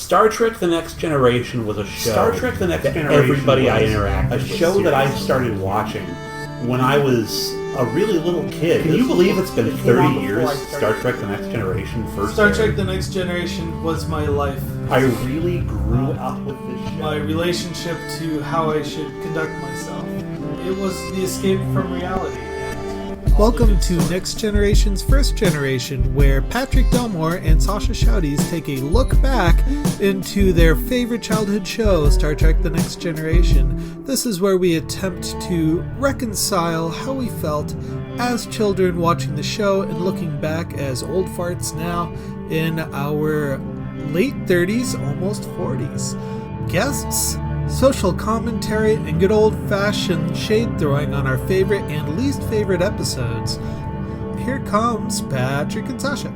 Star Trek: The Next Generation was a show. Star Trek: The Next Generation. Everybody I interacted with. A show that I started watching when I was a really little kid. Can you believe it's been 30 years? Star Trek: The Next Generation first. Star Trek: The Next Generation was my life. I really grew up with this show. My relationship to how I should conduct myself. It was the escape from reality. Welcome to Next Generation's First Generation, where Patrick Delmore and Sascha Schaudies take a look back into their favorite childhood show, Star Trek: The Next Generation. This is where we attempt to reconcile how we felt as children watching the show and looking back as old farts now in our late 30s, almost 40s. Guests, social commentary, and good old-fashioned shade-throwing on our favorite and least favorite episodes. Here comes Patrick and Sascha.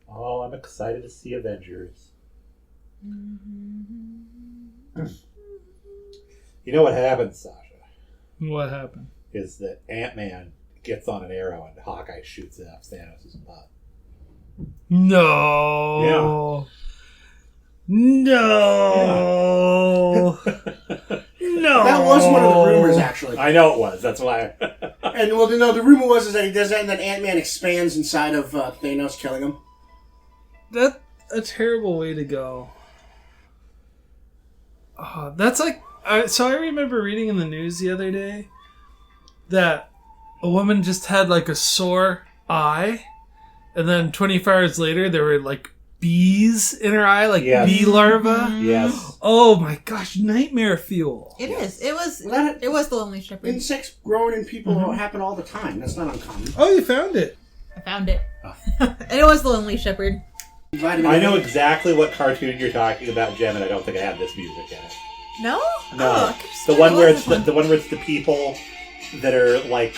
Oh, I'm excited to see Avengers. You know what happens, Sasha? What happened? Is that Ant-Man gets on an arrow and Hawkeye shoots it up Thanos' butt. No. No. No. That was one of the rumors, actually. I know it was. That's why. And well, no, the rumor was that he does that, and that Ant-Man expands inside of Thanos, killing him. That's a terrible way to go. That's like... so I remember reading in the news the other day that a woman just had like a sore eye, and then 24 hours later there were like bees in her eye, like bee larvae. Yes. Oh my gosh, nightmare fuel. It is. It was the Lonely Shepherd. Insects growing in people happen all the time. That's not uncommon. Oh, you found it. I found it. And it was the Lonely Shepherd. I know exactly what cartoon you're talking about, Jem, and I don't think I have this music in it. No? No. Oh, the one where it's the one where it's the people that are like,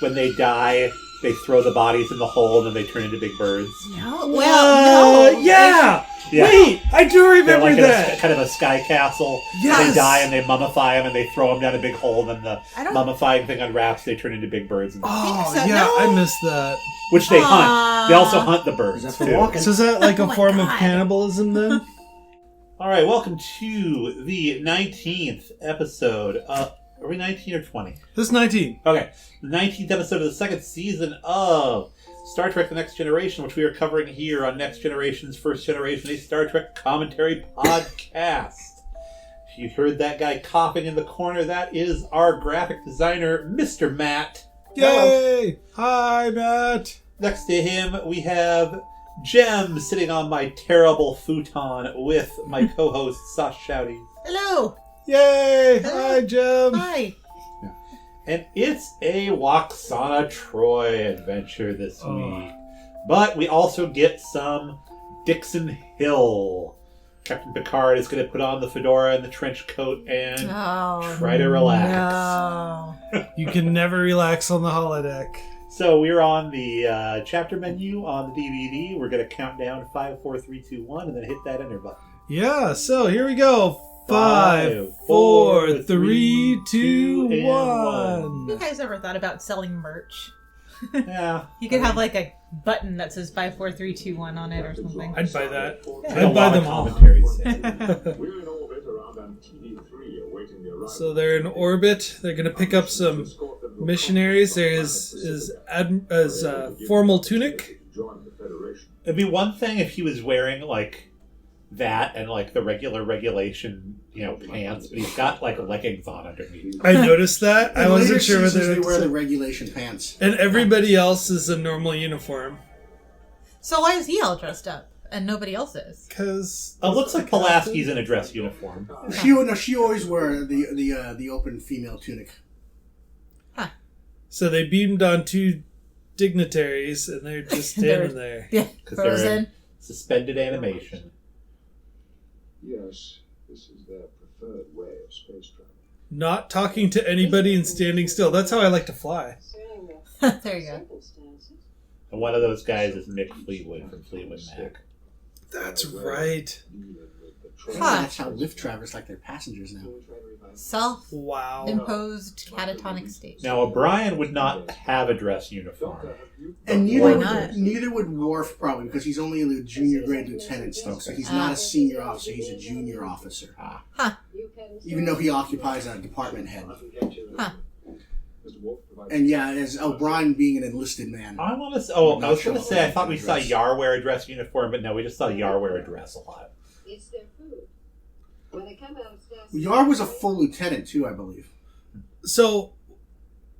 when they die, they throw the bodies in the hole and then they turn into big birds. No. Well, no. Yeah. Wait, I do remember like that. Kind of a sky castle. Yes. They die and they mummify them and they throw them down a big hole, and then the mummifying thing unwraps. They turn into big birds. And I missed that. Which they hunt. They also hunt the birds too. So is that like a form of cannibalism then? All right, welcome to the 19th episode. Are we 19 or 20? This is 19. Okay, the 19th episode of the second season of Star Trek: The Next Generation, which we are covering here on Next Generation's First Generation, a Star Trek commentary podcast. If you heard that guy coughing in the corner, that is our graphic designer, Mr. Matt. Yay! Hi, Matt. Next to him, we have Jem sitting on my terrible futon with my co-host, Sascha Schaudies. Hello. Yay! Hi, Jem. Hi. And it's a Waxana Troy adventure this week. But we also get some Dixon Hill. Captain Picard is going to put on the fedora and the trench coat and try to relax. No. You can never relax on the holodeck. So we're on the chapter menu on the DVD. We're going to count down 5, 4, 3, 2, 1 and then hit that enter button. Yeah, so here we go. 5, 4, 3, 2, 1. You guys ever thought about selling merch? Yeah. You could have like a button that says 5, 4, 3, 2, 1 on it or something. I'd buy that. Yeah. I'd buy them all. So they're in orbit. They're going to pick up some missionaries. There is formal tunic. It'd be one thing if he was wearing like that and like the regulation, pants, but he's got like leggings on underneath. I noticed that. I wasn't sure whether they wear the regulation pants. And everybody else is a normal uniform. So why is he all dressed up and nobody else is? Because it looks like Pulaski's in a dress uniform. She always wore the open female tunic. Huh. So they beamed on 2 dignitaries and they're just standing there. Yeah, frozen. They're in suspended animation. Yes, this is their preferred way of space travel. Not talking to anybody and standing still. That's how I like to fly. There you go. And one of those guys is Mick Fleetwood from Fleetwood Mac. That's right. That's how Lyft drivers like their passengers now. self-imposed Wow. catatonic state. Now, O'Brien would not have a dress uniform. And Why not? neither would Worf probably, because he's only a junior grade lieutenant still, so he's not a senior officer, he's a junior officer. Even though he occupies a department head. And yeah, as O'Brien being an enlisted man. I was going to say, I thought we saw Yar wear a dress uniform, but no, we just saw Yar wear a dress a lot. It's their food. When they come out of staff, Yar was a full lieutenant too, I believe. So,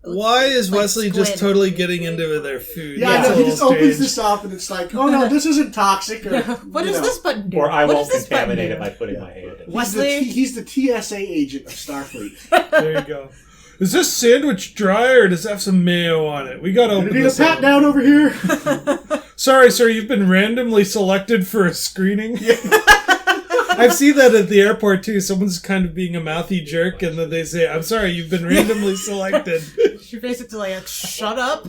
why is like Wesley just squid. totally getting into their food? Yeah, I That's know, a he little just opens strange. this up and it's like, oh no, this isn't toxic. Or, What you does know. this button do? Or I What won't does this button contaminate do? it by putting my hand in. Wesley? He's the TSA agent of Starfleet. There you go. Is this sandwich dry or does it have some mayo on it? We gotta You open need a this pat up. down over here. Sorry, sir, you've been randomly selected for a screening? I've seen that at the airport, too. Someone's kind of being a mouthy jerk, and then they say, I'm sorry, you've been randomly selected. You're basically like, shut up.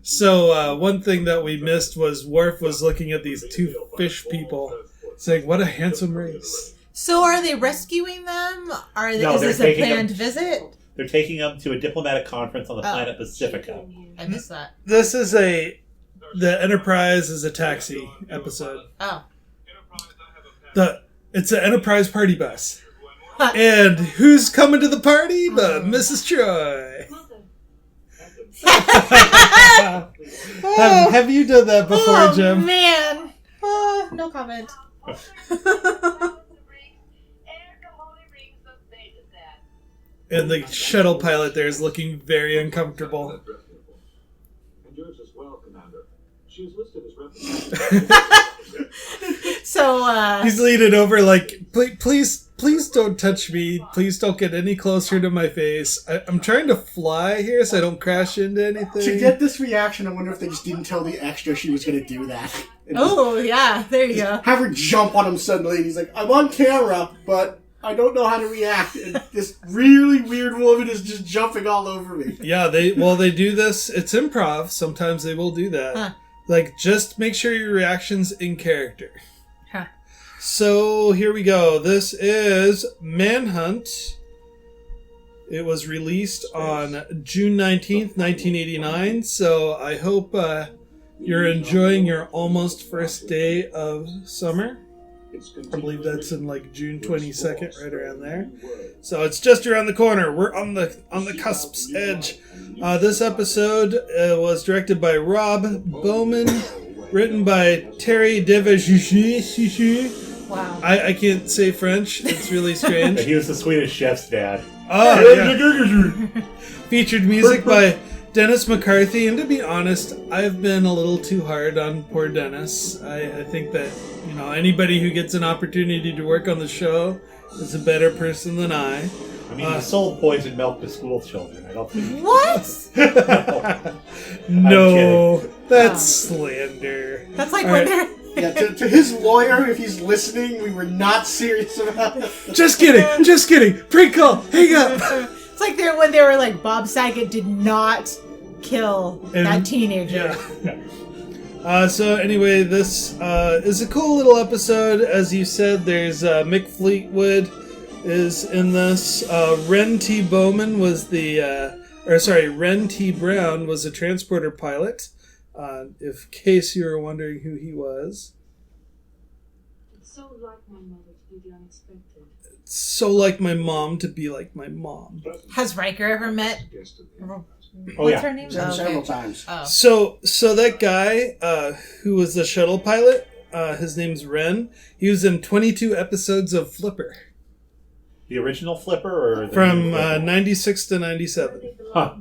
So, one thing that we missed was Worf was looking at these two fish people, saying, what a handsome race. So are they rescuing them? No, Is they're this a taking planned them- visit? They're taking them to a diplomatic conference on the planet Pacifica. I missed that. This is the Enterprise is a taxi episode. Oh. It's an Enterprise party bus. And who's coming to the party but Mrs. Troy? Have you done that before, Jim? Man. No comment. And the shuttle pilot there is looking very uncomfortable. And yours as well, Commander. She is listed as representative. So, He's leaning over like, please don't touch me. Please don't get any closer to my face. I'm trying to fly here so I don't crash into anything. To get this reaction, I wonder if they just didn't tell the extra she was going to do that. And oh, yeah, there you just go. have her jump on him suddenly, and he's like, I'm on camera, but I don't know how to react. And this really weird woman is just jumping all over me. Yeah, they do this. It's improv. Sometimes they will do that. Huh. Like, just make sure your reaction's in character. Huh. So, here we go. This is Manhunt. It was released on June 19th, 1989. So, I hope you're enjoying your almost first day of summer. I believe that's in like June 22nd, right around there. So it's just around the corner. We're on the cusp's edge. This episode was directed by Rob Bowman, written by Terry Devajishi. Wow. I can't say French. It's really strange. He was the Swedish chef's dad. Oh, yeah. Featured music by Dennis McCarthy, and to be honest, I've been a little too hard on poor Dennis. I think that, anybody who gets an opportunity to work on the show is a better person than I. I mean, he sold poisoned milk to school children. I don't think. What? No, kidding. that's slander. That's like All when right. they're... Yeah, to his lawyer, if he's listening, we were not serious about it. Just kidding. Prank call. Hang up. It's like when they were like, Bob Saget did not kill that teenager. Yeah. So anyway, this is a cool little episode. As you said, there's Mick Fleetwood is in this. Ren T. Bowman was Ren T. Brown was a transporter pilot. In case you were wondering who he was. It's so like my mother to do the unexpected. It's so like my mom to be like my mom. Has Riker ever met... Oh, What's yeah. her name? Several times. Oh. So that guy who was the shuttle pilot, his name's Ren. He was in 22 episodes of Flipper. The original Flipper, or the From new Flipper? 96 to 97. Huh.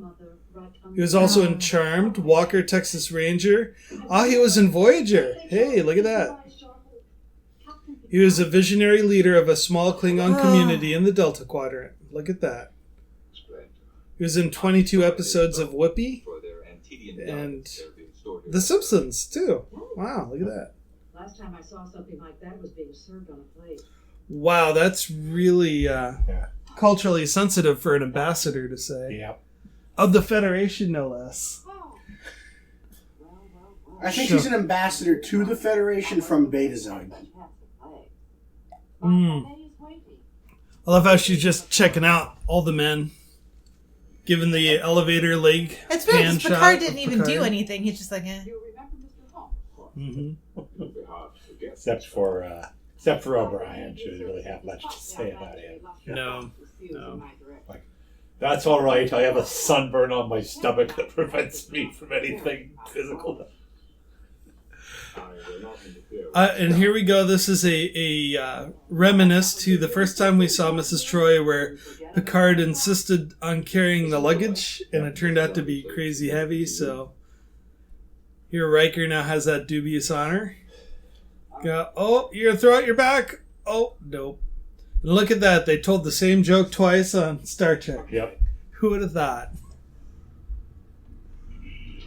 He was also in Charmed, Walker, Texas Ranger. He was in Voyager. Hey, look at that. He was a visionary leader of a small Klingon community in the Delta Quadrant. Look at that. He was in 22 episodes of Whoopi and The Simpsons, too. Wow, look at that. Last time I saw something like that, it was being served on a plate. Wow, that's really culturally sensitive for an ambassador to say. Yeah. Of the Federation, no less. I think he's an ambassador to the Federation from Betazoid. I love how she's just checking out all the men, giving the elevator leg It's weird hand because shot. Picard didn't of even do Picard. anything. He's just like, eh. You remember Mr. Holmes, of course. Mm-hmm. It'll be hard to forget. Except for O'Brien, she didn't really have much to say about him. No. That's all right. I have a sunburn on my stomach that prevents me from anything physical. I will not interfere. And here we go. This is a reminisce to the first time we saw Mrs. Troy, where Picard insisted on carrying the luggage, and it turned out to be crazy heavy. So here Riker now has that dubious honor. Go, oh, you're gonna throw out your back? Oh, nope. And look at that. They told the same joke twice on Star Trek. Yep. Who would have thought?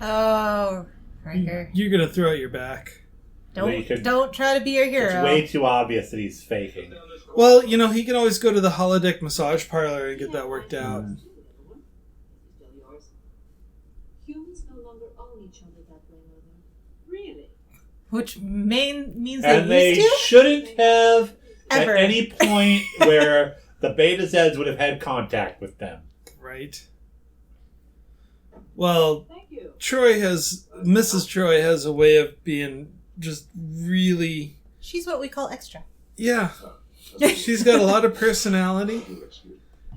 Oh, Riker. You're gonna throw out your back. Don't try to be a hero. It's way too obvious that he's faking. Well, you know, he can always go to the holodeck massage parlor and get that worked out. Humans no longer own each other that way, Mother. Really? Which means And they they used to? shouldn't have Ever. at any point where the Beta Zeds would have had contact with them. Right. Well, Thank you. Mrs. Troy has a way of being just really, She's what we call extra. yeah. She's got a lot of personality.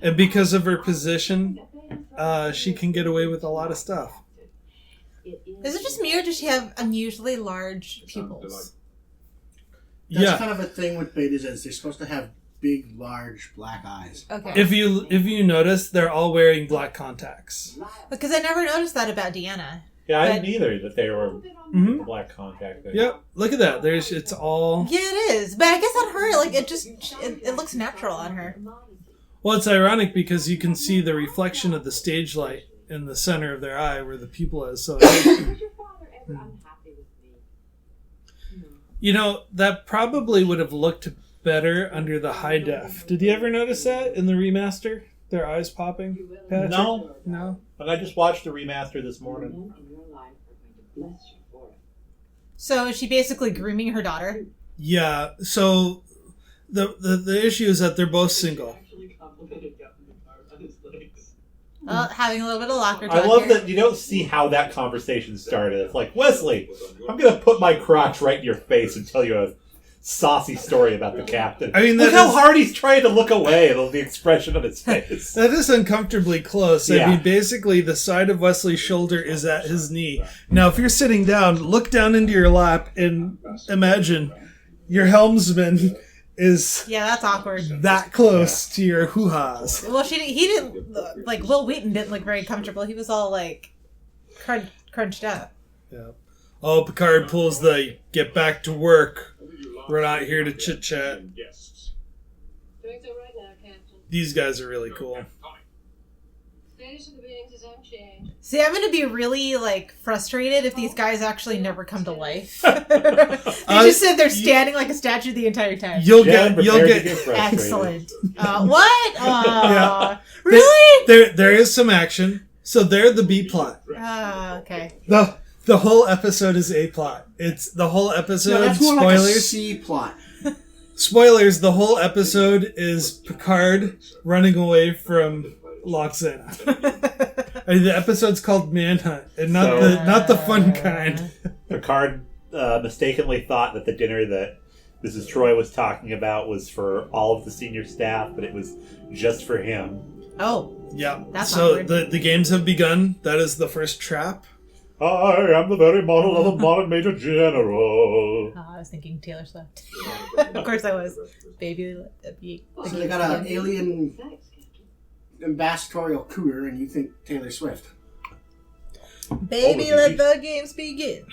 And because of her position, she can get away with a lot of stuff. Is it just me or does she have unusually large pupils? That's Yeah. kind of a thing with Beta Zeds. They're supposed to have big, large black eyes. Okay. If you notice, they're all wearing black contacts. Because I never noticed that about Deanna. Yeah, I But- didn't either that they were Mhm. black contact. Yep. Look at that. It's all. Yeah, it is. But I guess on her, like, it looks natural on her. Well, it's ironic because you can see the reflection of the stage light in the center of their eye where the pupil is. So, Was your father ever unhappy with me? you know, that probably would have looked better under the high def. Did you ever notice that in the remaster? Their eyes popping? Patrick? No. No? But I just watched the remaster this morning. Men in your life are going to bless you for it. So is she basically grooming her daughter? Yeah, so the issue is that they're both single. Actually complimented Captain Picard on his legs. Well, having a little bit of locker talk I love here. that you don't see how that conversation started. It's like, Wesley, I'm going to put my crotch right in your face and tell you a saucy story about the captain. I mean, look that how is- hard he's trying to look away. The expression on his face. That is uncomfortably close. Yeah. I mean, basically, the side of Wesley's shoulder is at his knee. Now, if you're sitting down, look down into your lap and imagine your helmsman is Yeah, that's awkward. that close to your hoo-has. Well, he didn't, like, Will Wheaton didn't look very comfortable. He was all, like, crunched up. Yeah. Oh, Picard pulls the get back to work. We're not here to chit-chat. Guests. Doing so right now, Captain. These guys are really cool. Status of the beings is unchanged. See, I'm going to be really, like, frustrated if these guys actually never come to life. They just sit there standing like a statue the entire time. You'll Jen, get prepare to get frustrated. Excellent. What? Yeah. Really? There is some action. So they're the B plot. Okay. The whole episode is A plot. It's the whole episode. No, that's more like a Spoilers. C plot. Spoilers. The whole episode is Picard running away from Loxana. I mean, the episode's called Manhunt, and not the fun kind. Picard mistakenly thought that the dinner that Mrs. Troy was talking about was for all of the senior staff, but it was just for him. Oh. Yeah. That's so awkward. the games have begun. That is the first trap. I am the very model of a modern major general. I was thinking Taylor Swift. Of course I was. Baby. So they got an alien ambassadorial cougar, and you think Taylor Swift. Baby, Oh, let the games begin.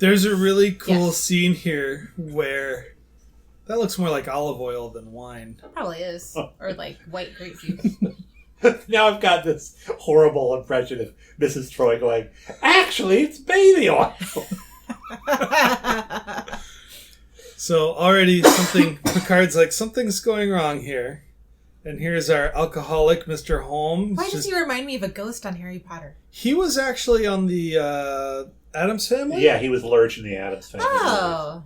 There's a really cool Yes. scene here where that looks more like olive oil than wine. Probably is. Or like white grape juice. Now I've got this horrible impression of Mrs. Troy going, actually, it's baby oil. So already Picard's like, something's going wrong here. And here's our alcoholic, Mr. Holmes. Why does he remind me of a ghost on Harry Potter? He was actually on the Addams Family? Yeah, he was Lurch in the Addams Family. Oh.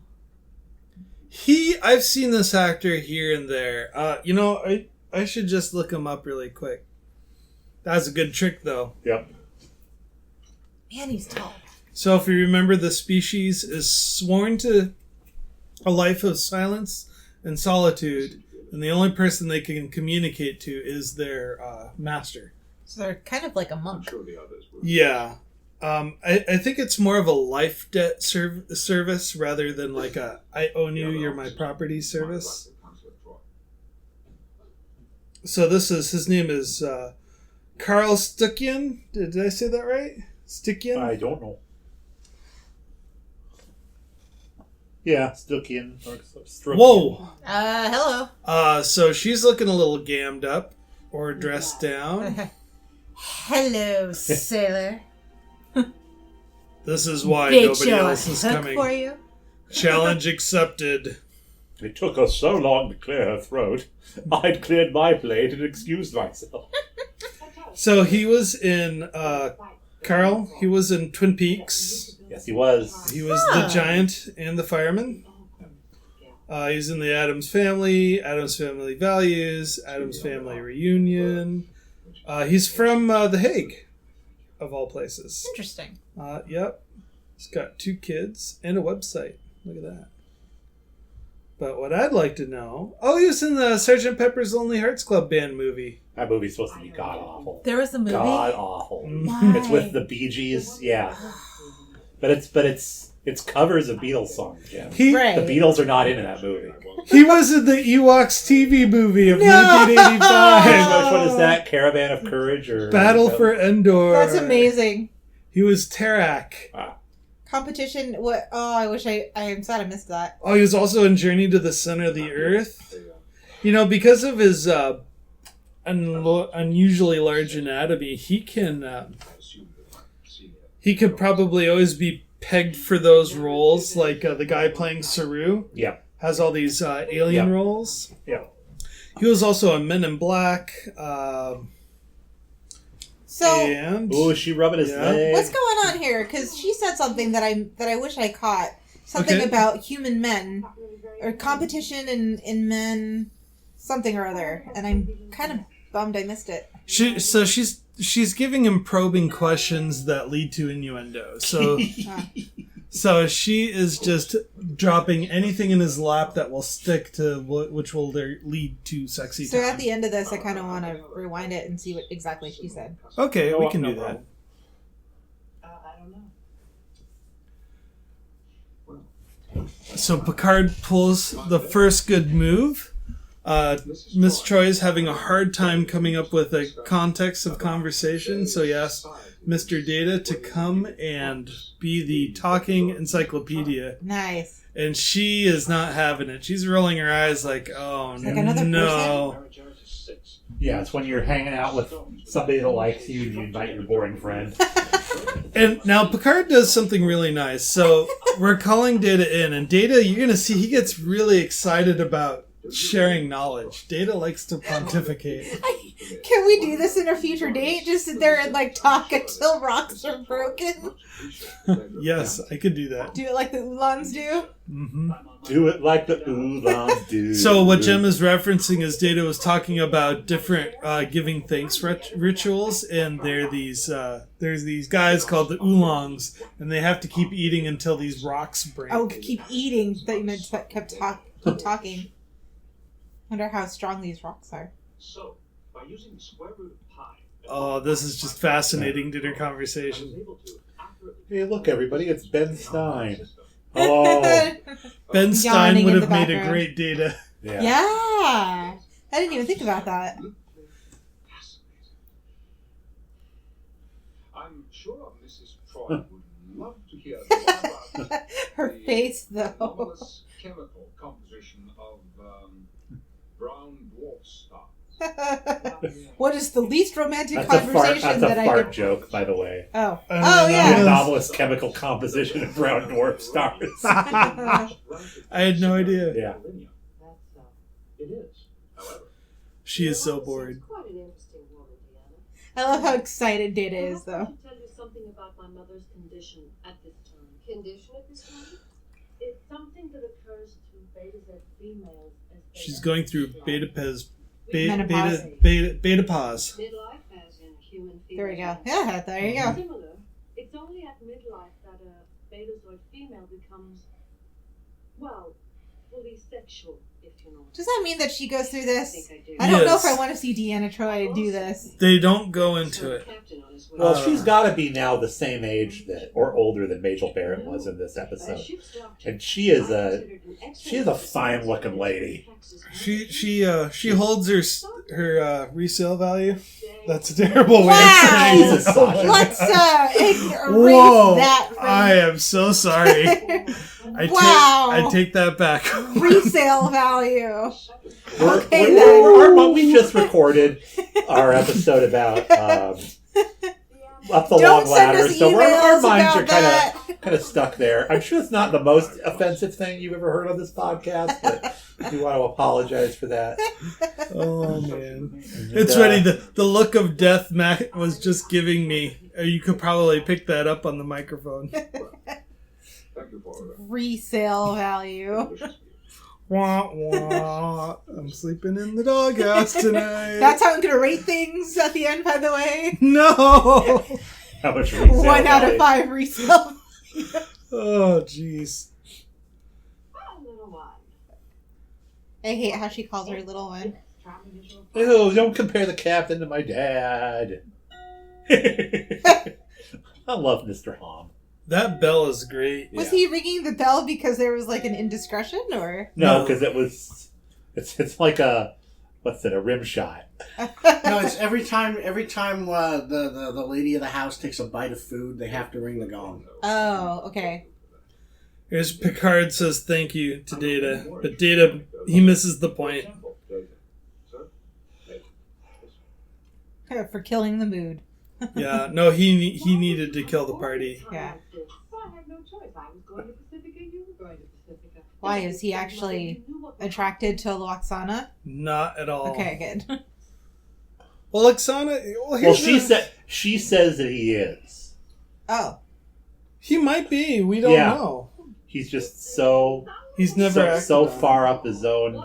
I've seen this actor here and there. I should just look him up really quick. That's a good trick, though. Yep. Man, he's tall. So if you remember, the species is sworn to a life of silence and solitude, and the only person they can communicate to is their master. So they're kind of like a I'm monk. sure the others will. Yeah. I think it's more of a life debt service rather than like a I own you, you're my property service. So his name is Carl Stukian. Did I say that right? Stukian? I don't know. Yeah, Stukian. Whoa! Hello. So she's looking a little gammed up or dressed down. Hello, sailor. This is why Bait nobody you a else is hook coming. for you. Challenge accepted. It took us so long to clear her throat. I'd cleared my plate and excused myself. So he was in Carl. He was in Twin Peaks. Yes, he was. He was the giant and the fireman. He's in the Addams Family, Addams Family Values, Addams Family Reunion. He's from The Hague, of all places. Interesting. Yep. He's got 2 kids and a website. Look at that. But what I'd like to know... Oh, he was in the Sgt. Pepper's Lonely Hearts Club Band movie. That movie's supposed to be god-awful. There was a movie? God-awful. Why? It's with the Bee Gees, yeah. But it's covers of Beatles songs, yeah. Right. The Beatles are not in that movie. He was in the Ewoks TV movie of No! 1985. Which one is that? Caravan of Courage or Battle for Endor. That's amazing. He was Tarak. Competition. What? Oh, I wish I am sad I missed that. Oh, he was also in Journey to the Center of the Earth. You know, because of his unusually large anatomy, he could probably always be pegged for those roles, like the guy playing Saru. Yeah. Has all these alien roles. Yeah. He was also a Men in Black. Oh, is she rubbing his leg? What's going on here? Because she said something that I wish I caught. Something about human men or competition in men, something or other, and I'm kind of bummed I missed it. She's giving him probing questions that lead to innuendo. So so she is just dropping anything in his lap that will stick to which will lead to sexy So time. at the end of this, I kind of want to rewind it and see what exactly she said. Okay, we can do that. I don't know. So Picard pulls the first good move. Miss Troy is having a hard time coming up with a context of conversation, so he asks Mr. Data to come and be the talking encyclopedia. Nice. And she is not having it. She's rolling her eyes like, oh, like another no. Yeah, it's when you're hanging out with somebody that likes you and you invite your boring friend. And now Picard does something really nice. So we're calling Data in, and Data, you're going to see, he gets really excited about sharing knowledge. Data likes to pontificate. Can we do this in a future date? Just sit there and talk until rocks are broken? Yes, I could do that. Do it like the Ulans do? Mm-hmm. Do it like the Ulans do. So what Jem is referencing is Data was talking about different giving thanks rituals, and there's these guys called the Oolongs, and they have to keep eating until these rocks break. Oh, keep eating. That you meant keep talking. Wonder how strong these rocks are. So, by using the square root of pi... Oh, this is just fascinating dinner conversation. Hey, look, everybody, it's Ben Stein. Oh, Ben Stein Yawning would in have the made a background. great Data. yeah. Yeah. I didn't even think about that. I'm sure Mrs. Troy would love to hear more about Her the face, though. anomalous chemical composition of brown dwarf star. What is the least romantic That's a fart, conversation that's a that I fart could... joke, by the way. Oh. no, Oh, The yeah. anomalous chemical composition of brown dwarf stars. I had no idea. Yeah. It is, however. She is so bored. Quite an interesting woman, Deanna. I love how excited Data is, I though. have to tell you something about my mother's condition at this time. Condition at this time? It's something that occurs to beta Z females as they She's going through beta pez Menopause. Beta pause. Midlife as in human There we go. female. Yeah, there you go. Similar. It's only at midlife that a betazoid female becomes, well, fully sexual, if you know. Does that mean that she goes through I this? think I do. I don't know Yes. if I want to see Deanna Troy do this. They don't go into it. Captain on his way. Well, she's got to be now the same age that, or older than Majel Barrett was in this episode, and she is a fine looking lady. She holds her resale value. That's a terrible way Wow. of saying Jesus, it. Sasha. Let's erase Whoa! that from I am so sorry. Wow. I take that back. resale value. Okay, But we just recorded our episode about up the Don't long send ladder, us so our emails minds about are that. kind of stuck there. I'm sure it's not the most offensive thing you've ever heard on this podcast, but we want to apologize for that. Oh man, it's ready. The look of death Matt was just giving me. You could probably pick that up on the microphone. Thank you for Resale value. Wah, wah. I'm sleeping in the doghouse tonight. That's how I'm going to rate things at the end, by the way. No. How much resale 1 out value? of 5 resale. Oh jeez. Little one. I hate how she calls her little one. Ew, don't compare the captain to my dad. I love Mr. Hom. That bell is great. Was he ringing the bell because there was like an indiscretion, or? No, because it's like a rim shot. No, it's every time the lady of the house takes a bite of food, they have to ring the gong. Oh, okay. Here's Picard says thank you to Data, but Data, he misses the point. For killing the mood. Yeah, no, he needed to kill the party. Yeah. I had no choice. I was going to Pacifica, you were going to Pacifica. Why, is he actually attracted to Loxana? Not at all. Okay, good. Well, Oksana, Well, she says that he is. Oh. he might be. We don't Yeah. know. He's just so He's never acted so on it. far up his own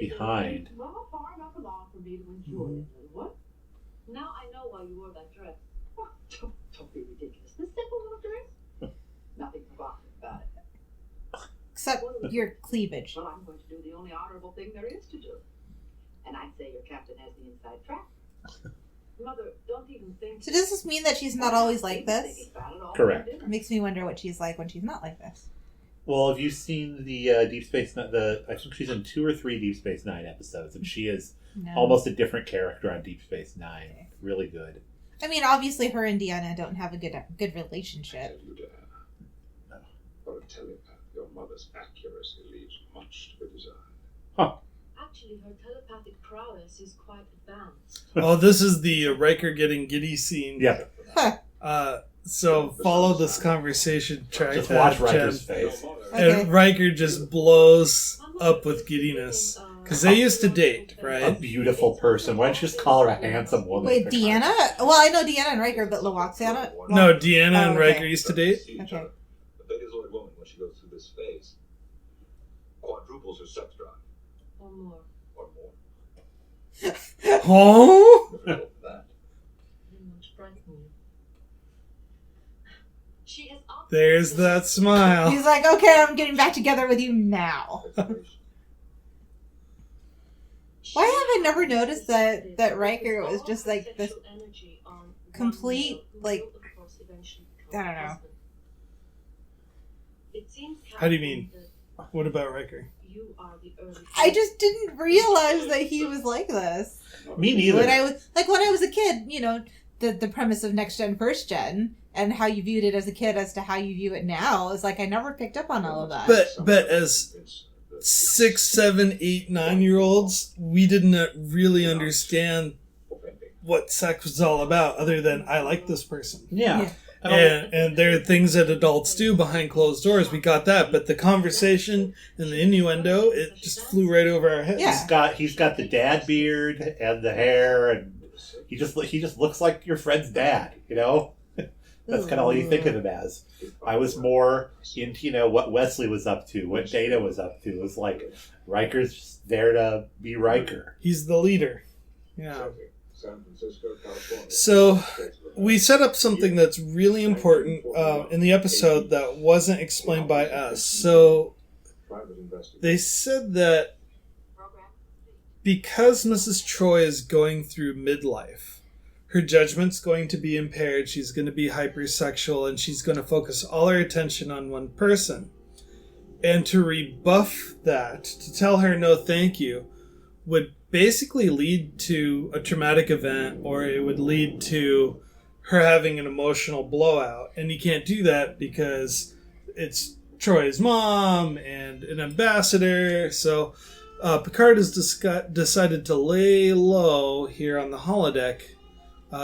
behind. Well, far enough along for me to enjoy it. What? Now I know why you wore that dress. Oh, don't be ridiculous. This simple little dress? Nothing provocative about it. Except your cleavage. Well, I'm going to do the only honorable thing there is to do. And I'd say your captain has the inside track. Mother, don't even think... So does this mean that she's not always like this? Correct. It makes me wonder what she's like when she's not like this. Well, have you seen the Deep Space Nine? I think she's in 2 or 3 Deep Space Nine episodes, and she is No. almost a different character on Deep Space Nine. Okay. Really good. I mean, obviously her and Deanna don't have a good relationship. For a telepath, your mother's accuracy leaves much to be desired. Actually, her telepathic prowess is quite advanced. Oh, this is the Riker getting giddy scene. Yeah. So follow this conversation track. Just that, watch Jen. Riker's face. Okay. And Riker just blows up with giddiness. Because they used to date, A right? beautiful person. Why don't you just call her a handsome woman? Wait, Deanna? Well, I know Deanna and Riker, but Loxana? No, Deanna and Oh, Riker okay. used to date. Okay. The Betazoid woman, when she goes through this phase, quadruples her sex drive. Or more. Or more. Oh? Difficult for that. Very much frightening. She is There's that smile. He's like, okay, I'm getting back together with you now. Why have I never noticed that Riker was just like this complete, like, I don't know. How do you mean? What about Riker? I just didn't realize that he was like this. Me neither. When I was a kid, you know, the premise of Next Gen, First Gen, and how you viewed it as a kid as to how you view it now is like I never picked up on all of that. But as 6, 7, 8, 9-year-olds, we didn't really understand what sex was all about, other than I like this person. Yeah. And there are things that adults do behind closed doors. We got that, but the conversation and the innuendo, it just flew right over our heads. Yeah. He's got the dad beard and the hair, and he just looks like your friend's dad, you know. That's kind of all you think of him as. I was more into, what Wesley was up to, what Data was up to. It was like, Riker's just there to be Riker. He's the leader. Yeah. San Francisco, California. So we set up something that's really important in the episode that wasn't explained by us. So they said that because Mrs. Troy is going through midlife, her judgment's going to be impaired, she's going to be hypersexual, and she's going to focus all her attention on one person. And to rebuff that, to tell her no thank you, would basically lead to a traumatic event, or it would lead to her having an emotional blowout. And you can't do that because it's Troy's mom and an ambassador. So Picard has decided to lay low here on the holodeck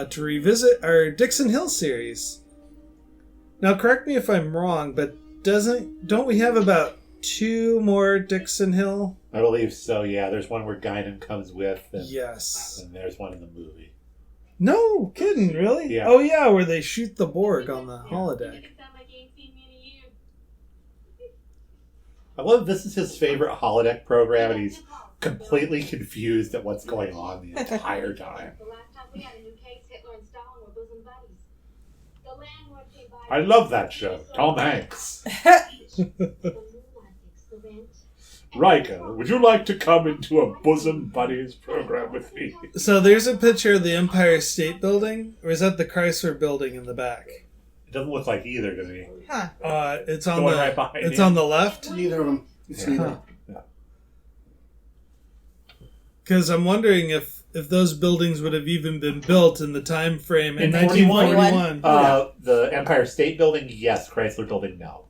to revisit our Dixon Hill series. Now, correct me if I'm wrong, but don't we have about 2 more Dixon Hill? I believe so, yeah. There's one where Guinan comes with. And, Yes. And there's one in the movie. No kidding, really? Yeah. Oh, yeah, where they shoot the Borg on the holodeck. I love this is his favorite holodeck program, and he's completely confused at what's going on the entire time. I love that show. Tom Hanks. Riker, would you like to come into a bosom buddies program with me? So there's a picture of the Empire State Building, or is that the Chrysler Building in the back? It doesn't look like either to me. Huh. It's on Going right behind it's you. on the left. Neither of them. It's neither. Because I'm wondering if those buildings would have even been built in the time frame in In 1941. The Empire State Building, yes. Chrysler Building, no.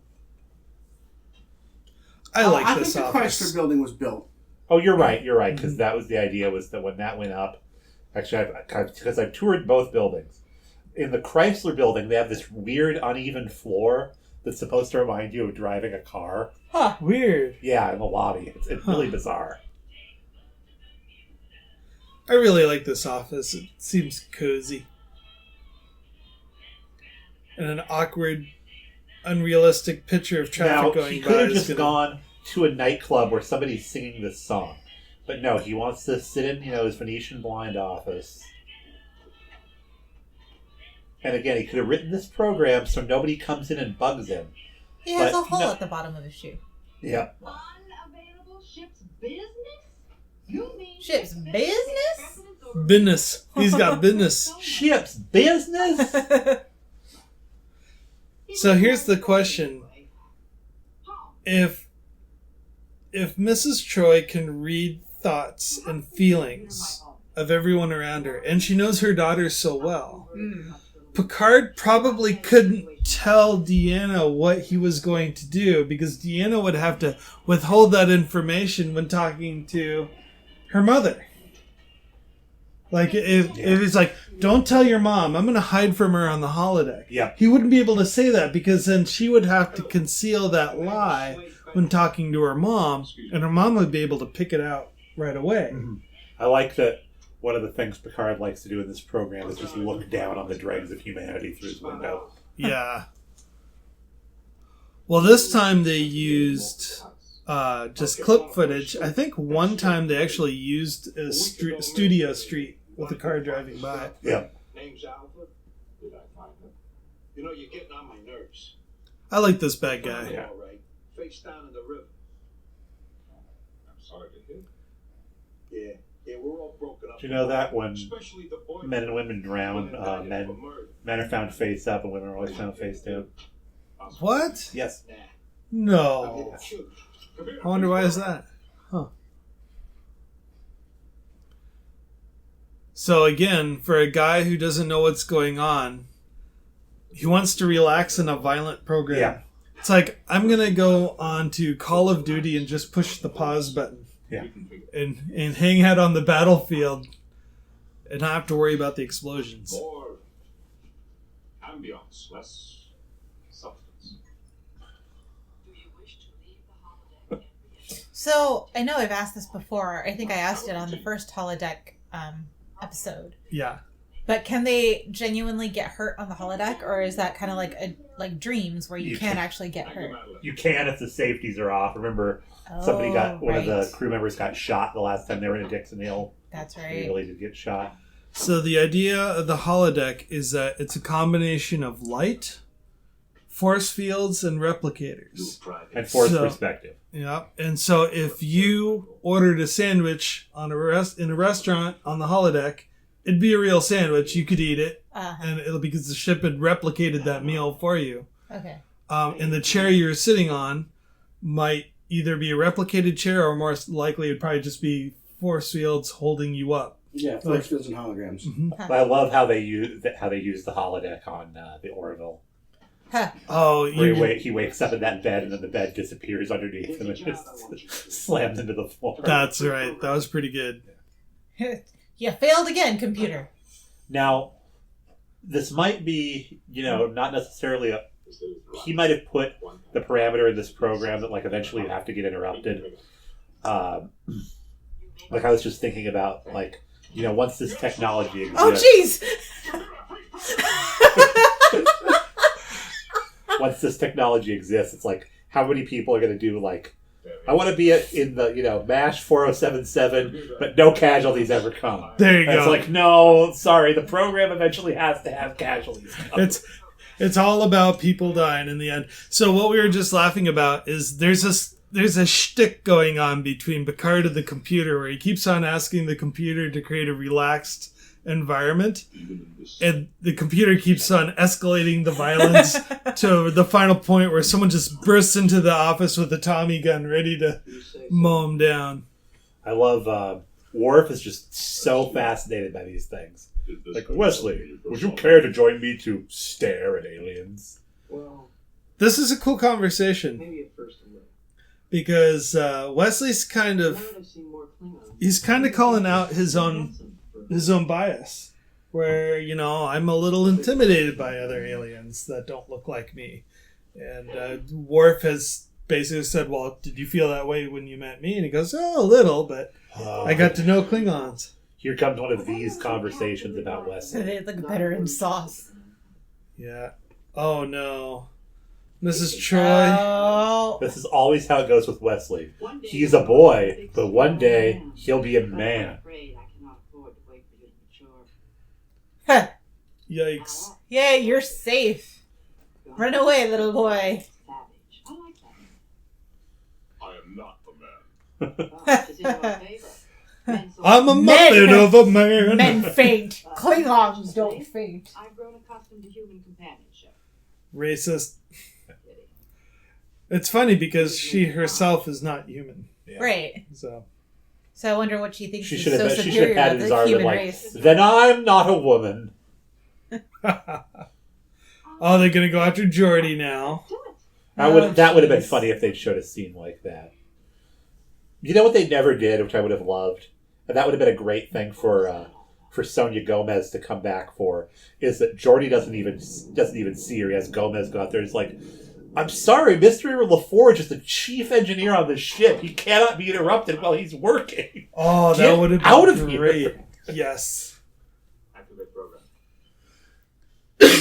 I like I this think the office. Chrysler Building was built. Oh, you're right, because that was the idea, was that when that went up, actually, because I've toured both buildings. In the Chrysler Building, they have this weird uneven floor that's supposed to remind you of driving a car. Huh, weird. Yeah, in the lobby. It's really bizarre. I really like this office. It seems cozy. And an awkward, unrealistic picture of traffic Now, going he by could have is just gonna... gone to a nightclub where somebody's singing this song. But no, he wants to sit in, his Venetian blind office. And again, he could have written this program so nobody comes in and bugs him. He has But a hole no. at the bottom of his shoe. Yeah. Unavailable ship's business? You mean Ship's business? Business. He's got business. Ship's business? So here's the question. If Mrs. Troy can read thoughts and feelings of everyone around her, and she knows her daughter so well, Picard probably couldn't tell Deanna what he was going to do, because Deanna would have to withhold that information when talking to her mother. Like, if it's like, don't tell your mom, I'm going to hide from her on the holodeck. Yeah. He wouldn't be able to say that, because then she would have to conceal that lie when talking to her mom, and her mom would be able to pick it out right away. Mm-hmm. I like that one of the things Picard likes to do in this program is just look down on the dregs of humanity through his window. Yeah. Well, this time they used just clip footage. I think one time they actually used a studio street with a car driving by. Yeah. Name's Alfred. Did I find him? You're getting on my nerves. I like this bad guy. Yeah. All right. Face down in the river. I'm sorry to hear. Yeah, we're all broken up. Do you know that when Especially the boy. men and women drown, men are found face up and women are always found face down? What? Yes. No. I wonder why is that? Huh. So again, for a guy who doesn't know what's going on, he wants to relax in a violent program. Yeah. It's like, I'm going to go on to Call of Duty and just push the pause button. Yeah. And hang out on the battlefield and not have to worry about the explosions. More ambience, less substance. So, I know I've asked this before. I think I asked it on the first holodeck episode. Yeah. But can they genuinely get hurt on the holodeck, or is that kind of like dreams where you can't actually get hurt? You can if the safeties are off. Remember, somebody one of the crew members got shot the last time they were in Dixon Hill. That's right. They really did get shot. So the idea of the holodeck is that it's a combination of light, force fields, and replicators. And force perspective. Yeah, and so if you ordered a sandwich in a restaurant on the holodeck, it'd be a real sandwich. You could eat it, and it'll because the ship had replicated that meal for you. Okay. And the chair you're sitting on might either be a replicated chair, or more likely it'd probably just be force fields holding you up. Yeah, force fields and holograms. Mm-hmm. But I love how they use the holodeck on the Orville. Huh. Oh, he wakes up in that bed, and then the bed disappears underneath him and just slams into the floor. That's right. That was pretty good. You failed again, computer. Now, this might be, not necessarily he might have put the parameter in this program that, eventually you have to get interrupted. I was just thinking about, once this technology exists... Oh, jeez! Once this technology exists, it's how many people are going to do, I want to be in the MASH 4077, but no casualties ever come. There you go. It's no, sorry, the program eventually has to have casualties come. It's all about people dying in the end. So what we were just laughing about is there's a shtick going on between Picard and the computer where he keeps on asking the computer to create a relaxed environment, and the computer keeps on escalating the violence to the final point where someone just bursts into the office with a Tommy gun ready to mow him down. I love Worf is just so fascinated by these things. Wesley, would you care to join me to stare at aliens? Well, this is a cool conversation. Maybe at first a little. Because Wesley's kind of calling out his own bias, where I'm a little intimidated by other aliens that don't look like me, and Worf has basically said, "Well, did you feel that way when you met me?" And he goes, "Oh, a little, but I got to know Klingons." Here comes one of these conversations about Wesley. They look better in sauce. Yeah. Oh no. Mrs. Troy. Oh. This is always how it goes with Wesley. He's a boy, but one day he'll be a man. Huh. Yikes. Yay, you're safe. Run away, little boy. I am not the man. I'm a muppet of a man. Men faint. Klingons don't faint. I've grown accustomed to human companionship. Racist. It's funny because she herself is not human. Yeah. Right. So I wonder what she thinks She is should have so superior had to his the arm human and race. then I'm not a woman. Oh, they're gonna go after Geordi now. That would have been funny if they'd showed a scene like that. You know what they never did, which I would have loved, and that would have been a great thing for Sonia Gomez to come back for, is that Geordi doesn't even see her. He has Gomez go out there. He's like, "I'm sorry, Mr. LaForge is the chief engineer on this ship. He cannot be interrupted while he's working." Oh, Get that would have been out of great. here. Yes. Activate program. You're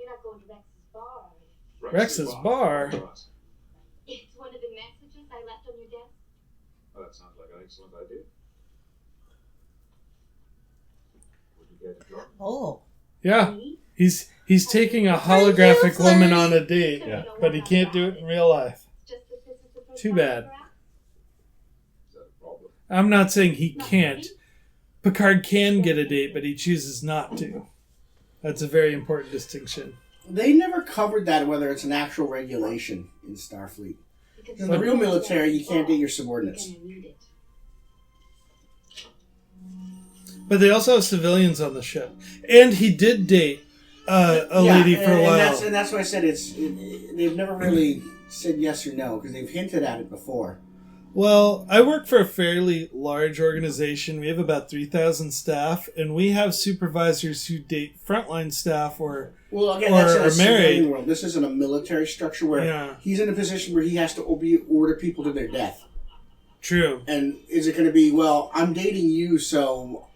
not going to Rex's bar, are you? Rex's bar? It's one of the messages I left on your desk. Oh, that sounds like an excellent idea. Would you care to join? Oh. Yeah. He's taking a holographic woman on a date, but he can't do it in real life. Too bad. Is that a problem? I'm not saying he can't. Picard can get a date, but he chooses not to. That's a very important distinction. They never covered that, whether it's an actual regulation in Starfleet. In the real military, you can't date your subordinates. But they also have civilians on the ship. And he did date a lady for a while. And that's why I said they've never really said yes or no, because they've hinted at it before. Well, I work for a fairly large organization. We have about 3,000 staff, and we have supervisors who date frontline staff or that's in a are civilian married. world. This isn't a military structure where he's in a position where he has to order people to their death. True. And is it going to be, well, I'm dating you, so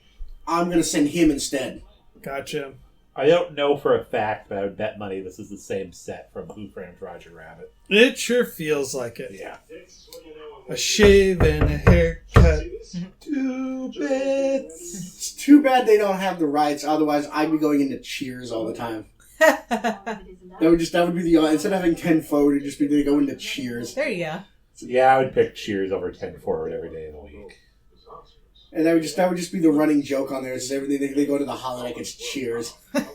I'm going to send him instead. Gotcha. I don't know for a fact, but I would bet money this is the same set from Who Framed Roger Rabbit. It sure feels like it. Yeah. A shave and a haircut. 2 bits. It's too bad they don't have the rights. Otherwise, I'd be going into Cheers all the time. That would be the instead of having 10 forward, it'd just be they go into Cheers. There you go. Yeah, I would pick Cheers over 10 forward every day of the week. And that would just be the running joke on there. Is everything they go to the holodeck, it's Cheers.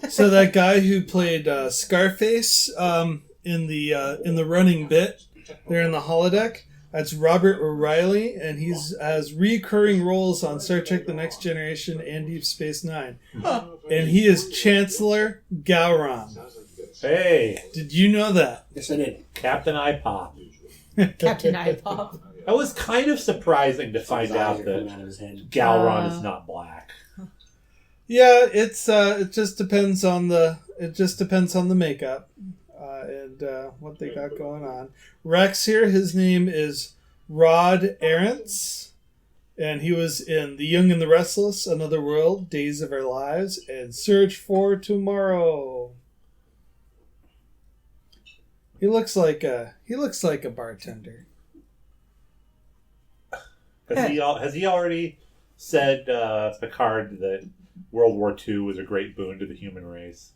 So that guy who played Scarface in the running bit there in the holodeck, that's Robert O'Reilly, and he's has recurring roles on Star Trek: The Next Generation and Deep Space Nine. And he is Chancellor Gowron. Hey, Did you know that? Yes, I did. Captain iPop. Captain iPop. That was kind of surprising to find out Coming that out of his head. Galron is not black. Yeah, it just depends on the makeup and what they got going on. Rex here, his name is Rod Arentz, and he was in The Young and the Restless, Another World, Days of Our Lives, and Search for Tomorrow. He looks like a bartender. Has he already said, Picard, that World War II was a great boon to the human race?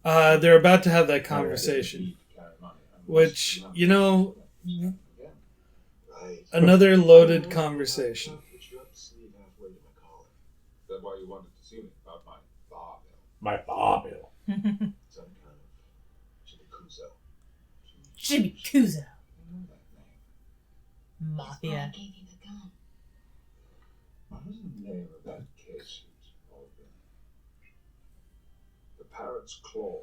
They're about to have that conversation, which, another loaded conversation. That's why you wanted to see me about My Bobil. Jimmy Kuzo. Mafia. What was the name of that case? The Parrot's Claw.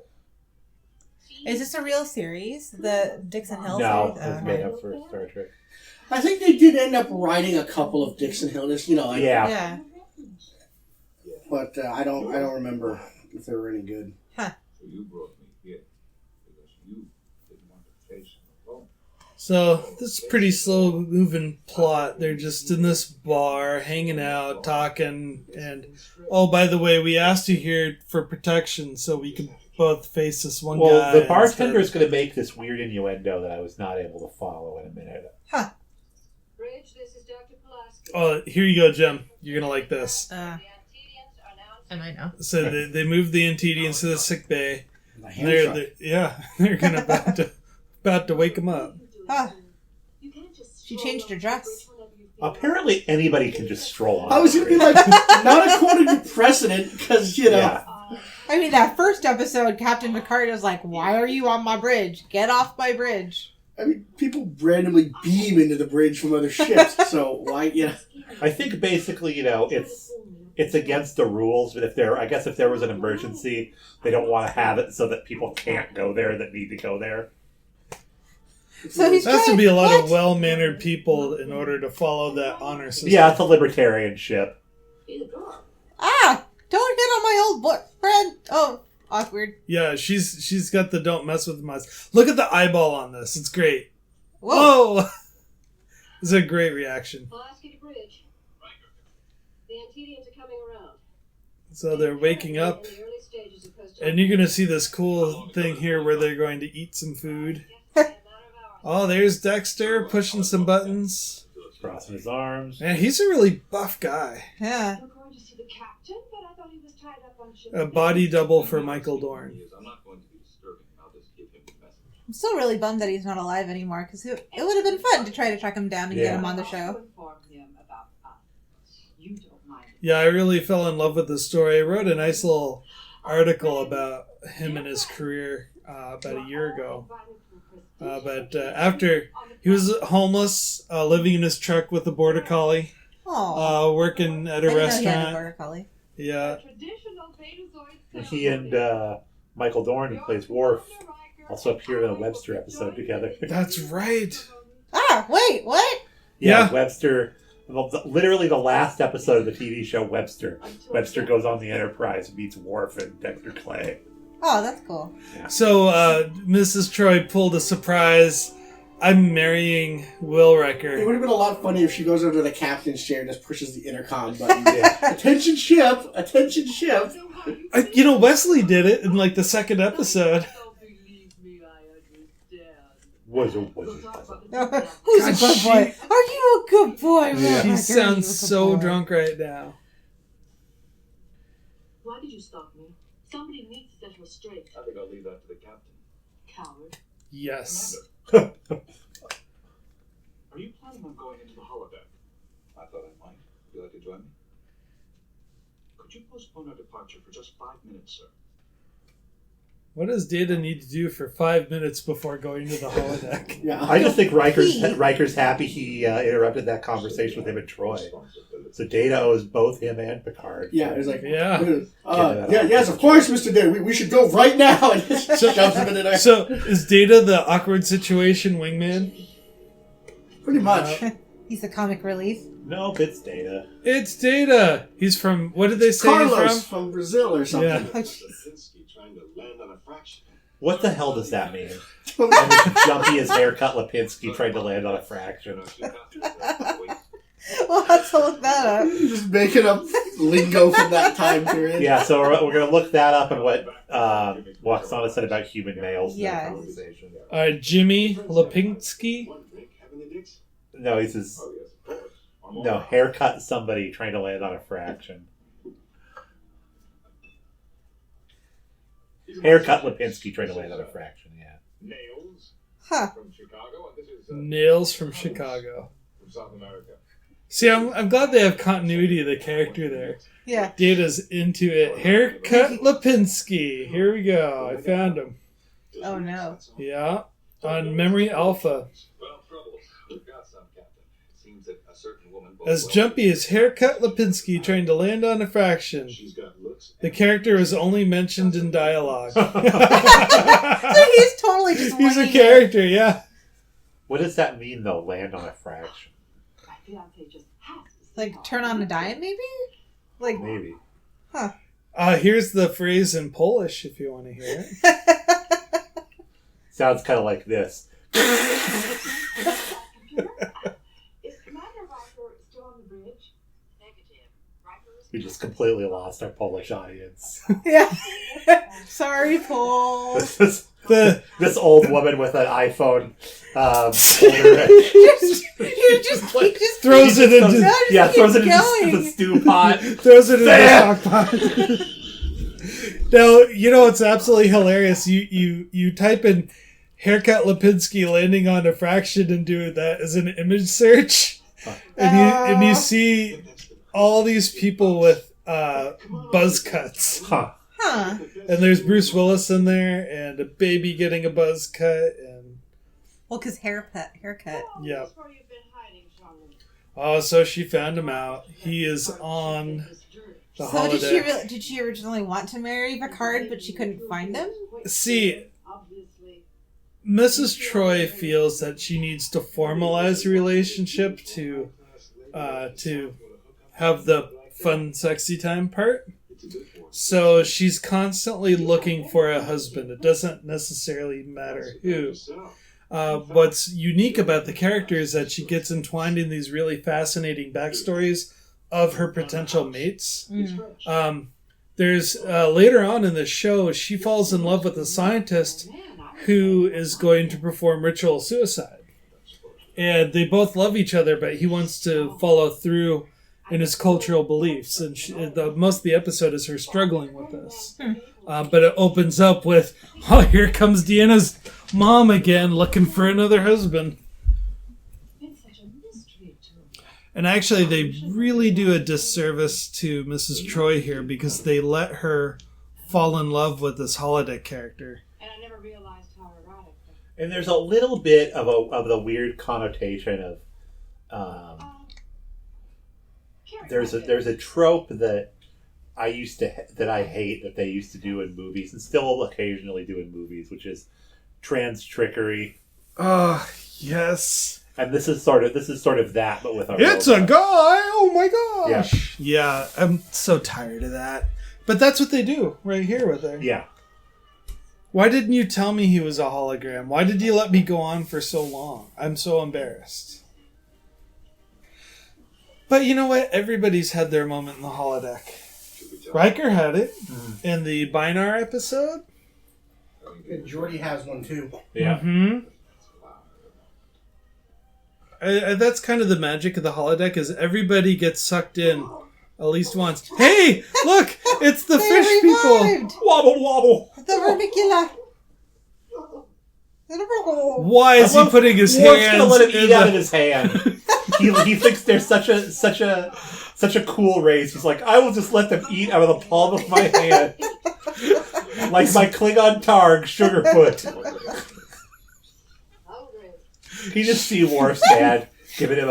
Is this a real series? The Dixon Hill No, series? it was made up for Star Trek. I think they did end up writing a couple of Dixon Hill, Yeah. But I don't remember if they were any good. So you brought me here because you didn't want to face him alone. So, this is a pretty slow-moving plot. They're just in this bar, hanging out, talking, and... Oh, by the way, we asked you here for protection so we can both face this one guy. Well, the bartender is going to make this weird innuendo that I was not able to follow in a minute. Bridge, this is Dr. Pulaski. Oh, here you go, Jim. You're going to like this. I might know. So they moved the Antedians to the sick bay. The hand truck. They're going to about to wake him up. She changed her dress. Apparently anybody can just stroll on. I was going to be like, not according to precedent, because, Yeah. I mean, that first episode, Captain Picard was like, "Why are you on my bridge? Get off my bridge." I mean, people randomly beam into the bridge from other ships, so why, I think basically, it's against the rules, but if there was an emergency, they don't want to have it so that people can't go there that need to go there. So he's There has to trying- be a lot what? of well-mannered people in order to follow that honor system. Yeah, it's a libertarian ship. Don't hit on my old boyfriend. Oh, awkward. Yeah, she's got the don't mess with us. Look at the eyeball on this. It's great. Whoa. Whoa! This is a great reaction. Pulaski to Bridge. The Antedians are coming around. So they're waking up, and you're going to see this cool thing here where they're going to eat some food. Oh, there's Dexter pushing some buttons. Crossing his arms. Man, he's a really buff guy. Yeah. We're going to see the captain, but I thought he was tied up on ship. A body double for Michael Dorn. I'm not going to be disturbing. I'll just give him the message. I'm still really bummed that he's not alive anymore, because it would have been fun to try to track him down and get him on the show. Yeah, I really fell in love with the story. I wrote a nice little article about him and his career about a year ago. But after he was homeless, living in his truck with a border collie, working at a restaurant. Yeah. He and Michael Dorn, who plays Worf, also appeared in a Webster episode together. That's right. Wait, what? Yeah. Webster. Literally the last episode of the TV show Webster. Webster goes on the Enterprise and meets Worf and Dexter Clay. Oh, that's cool. Yeah. So Mrs. Troy pulled a surprise I'm marrying Will Riker. It would have been a lot funnier if she goes over to the captain's chair and just pushes the intercom button. Yeah. Attention ship! Attention ship! Wesley did it in like the second episode. Who's a good boy? Are you a good boy, Will? She sounds so drunk right now. Why did you stop me? Somebody needs to set her straight. I think I'll leave that to the captain. Coward. Yes. Are you planning on going into the holodeck? I thought I might. Would you like to join me? Could you postpone our departure for just 5 minutes, sir? What does Data need to do for 5 minutes before going to the holodeck? Yeah. I just think Riker's happy he interrupted that conversation with him and Troy. So Data owes both him and Picard. Yeah, it was like, Yeah. Yes, of course, Mr. Data. We should go right now. And just shoves him into there. So, is Data the awkward situation wingman? Pretty much. He's the comic relief. Nope, it's Data. It's Data! He's from, what did they say Carlos he's from Brazil or something. Yeah. Trying to land on a fraction. What the hell does that mean? And as jumpy as haircut Lipinski tried to land on a fraction. We'll have to look that up. Just making up lingo from that time period. Yeah, so we're going to look that up and what Waxana said about human males in Yeah. the conversation. Jimmy Lipinski? No, he says, no, haircut somebody trying to land on a fraction. Haircut Lipinski trying to land on a fraction, yeah. Nails Huh. from Chicago. And this is Nails from Chicago. from South America. See, I'm glad they have continuity of the character there. Yeah. Data's into it. Haircut Lipinski. Here we go. I found him. Oh no. Yeah. On Memory Alpha. Well, trouble. We've got some, Captain. It seems that a certain woman... As jumpy as Haircut Lipinski trying to land on a fraction. She's got looks. The character is only mentioned in dialogue. So he's totally just He's a winging character, yeah. What does that mean, though, land on a fraction? My fiance just has to see Like how turn on a dime, maybe? Like, Maybe. huh? Here's the phrase in Polish if you want to hear it. Sounds kind of like this. Is Commander Riker still on the bridge? Negative. Riker We just completely lost our Polish audience. Yeah. Sorry, Paul. This old woman with an iPhone. He just Throws it into... Yeah, throws it into going. the stew pot. Throws it in the stock pot. Now, you know it's absolutely hilarious. You type in Haircut Lipinski landing on a fraction and do that as an image search, and you see all these people with buzz cuts. Huh. Huh. And there's Bruce Willis in there, and a baby getting a buzz cut, and Well, because haircut. yeah. That's where you've been hiding, Charlie. Oh, so she found him out. He is on the So holodeck. did she originally want to marry Picard, but she couldn't find him? See, Obviously. Mrs. Troy feels that she needs to formalize a relationship to have the fun, sexy time part. So she's constantly looking for a husband. It doesn't necessarily matter who. What's unique about the character is that she gets entwined in these really fascinating backstories of her potential mates. There's later on in the show, she falls in love with a scientist who is going to perform ritual suicide. And they both love each other, but he wants to follow through in his cultural beliefs. And most of the episode is her struggling with this. But it opens up with, oh, here comes Deanna's mom again looking for another husband. It's such a mystery to me. And actually, they really do a disservice to Mrs. Troy here because they let her fall in love with this holodeck character. And I never realized how erotic. And there's a little bit of the weird connotation of there's a trope that I hate that they used to do in movies and still occasionally do in movies, which is trans trickery. Oh, yes. And this is sort of that, but with a It's robot. a guy! Oh my gosh! Yeah, I'm so tired of that. But that's what they do right here with her. Yeah. Why didn't you tell me he was a hologram? Why did you let me go on for so long? I'm so embarrassed. But you know what? Everybody's had their moment in the holodeck. Riker had it in the Binar episode. And Geordi has one too. Yeah. Mm-hmm. That's kind of the magic of the holodeck, is everybody gets sucked in at least once. Hey, look! It's the They fish people! revived Wobble, wobble. the vermicula. Why is he putting his Worf's hands gonna let him in eat out the... of his hand. he thinks they're such a cool race. He's like, I will just let them eat out of the palm of my hand, like my Klingon Targ, Sugarfoot. He just see Worf's dad giving him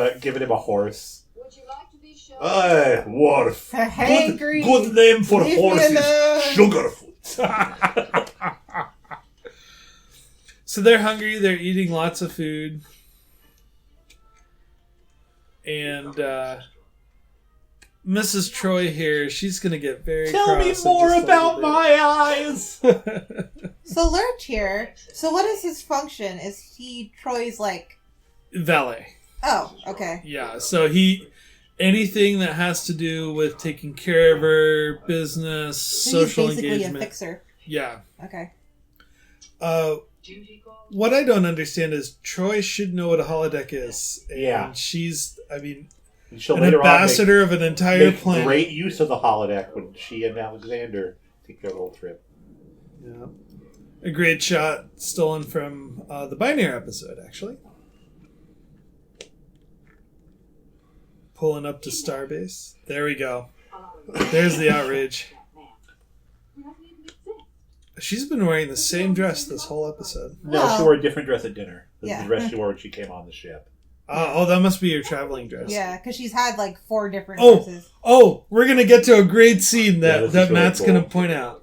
a horse. Would you like to be shown? Worf. Hangry. Good name for Leave me horses, alone. Sugarfoot. So they're hungry, they're eating lots of food. And Mrs. Troy here, she's going to get very Tell me cross in more just a about little my eyes. bit. So Lurch here. So what is his function? Is he Troy's like? Valet. Oh, okay. Yeah, so anything that has to do with taking care of her business, So he's social basically engagement. a fixer. Yeah. Okay. What I don't understand is Troy should know what a holodeck is. And Yeah. she's, I mean, She'll an later ambassador of an on entire make planet. great use of the holodeck when she and Alexander take their little trip. Yeah. A great shot stolen from the Binary episode, actually. Pulling up to Starbase. There we go. There's the outrage. She's been wearing the same dress this whole episode. No, Well, she wore a different dress at dinner. This is yeah. the dress she wore when she came on the ship. Oh, that must be your traveling dress. Yeah, because she's had like 4 different Oh, dresses. we're going to get to a great scene Yeah, that, this is that really Matt's cool. going to point out.